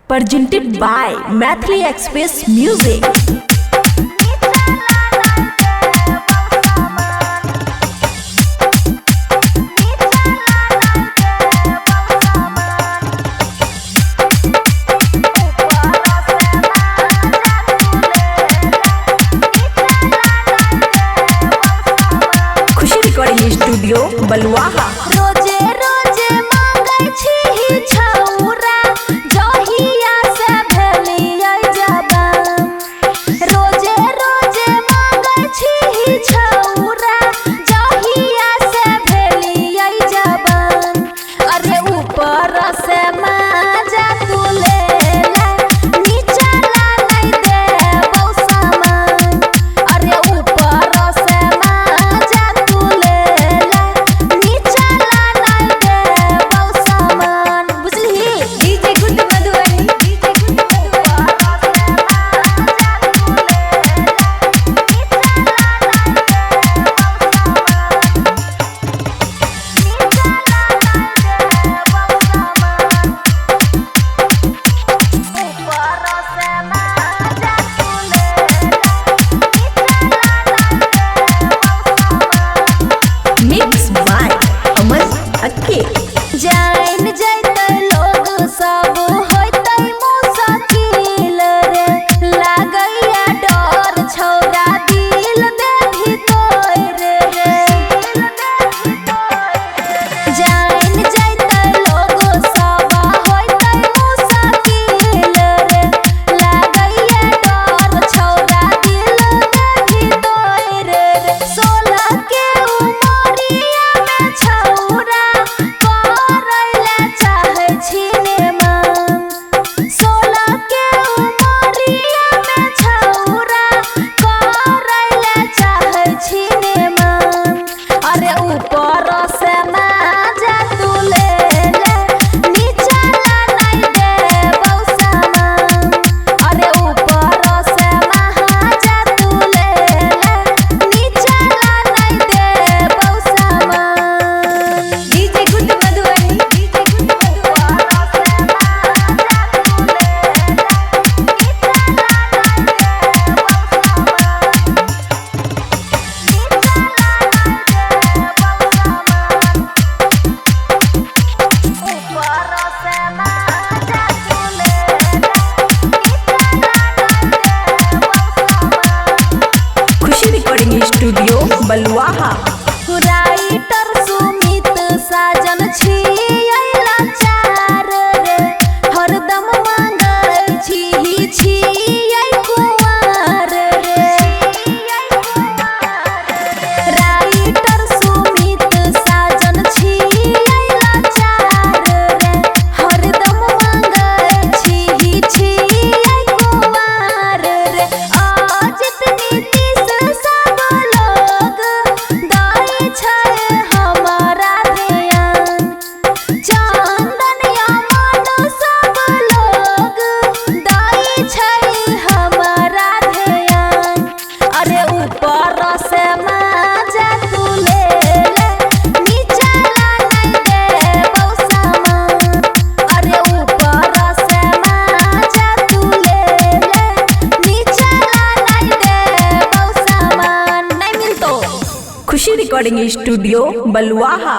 presented by Mathli Express Music. Khushi recording studio Baluaha. रोजे रोजे मांगै छी छौरा जहिया से भेलियै जवान। रोजे रोजे मांगै छी छौरा जहिया से भेलियै जवान। अरे ऊपर से माजा तू ले ले नीचा ला नहीं देबौ सामान। अरे ऊपर से माजा तू ले ले नीचा ला नहीं देबौ सामान। बुझली DJ good Madhubani DJ good Madhubani Mix by Aman Akke. जान जैतै लोग सब होतै मुश्किल रे। लागैया डर छौरा दिल दे भीतर रे। जान जैतै लोग सब होतै मुश्किल रे। लागैया डर छौरा दिल दे भीतर रे। 16 के उमरिया में छौरा करैला चाहै छी मान। 16 के उमरिया में छौरा करैला चाहै छी मान। अरे ऊपर से माजा तू ले ले नीचा ला नहीं देबौ सामान। अरे ऊपर से माजा तू ले ले नीचा ला नहीं देबौ सामान। DJ good Madhubani DJ good Khushi recording studio Baluaha. Writer Sumit Sajan छियै लाचार रे। हरदम मांगै छियै कुंवर रे। राइटर सुमित साजन छियै लाचार रे। हरदम मांगै छियै कुंवर रे। अजित नीतीश सब लोग दै छै हमारा ध्यान। चंदन यमन सब लोग दै छै हमारा ध्यान। अरे ऊपर से माजा तू ले ले नीचा ला नहीं देबौ सामान। अरे ऊपर से माजा तू ले ले नीचा ला नहीं देबौ सामान। नहीं मिलतो। खुशी रिकॉर्डिंग स्टूडियो बलुआहा।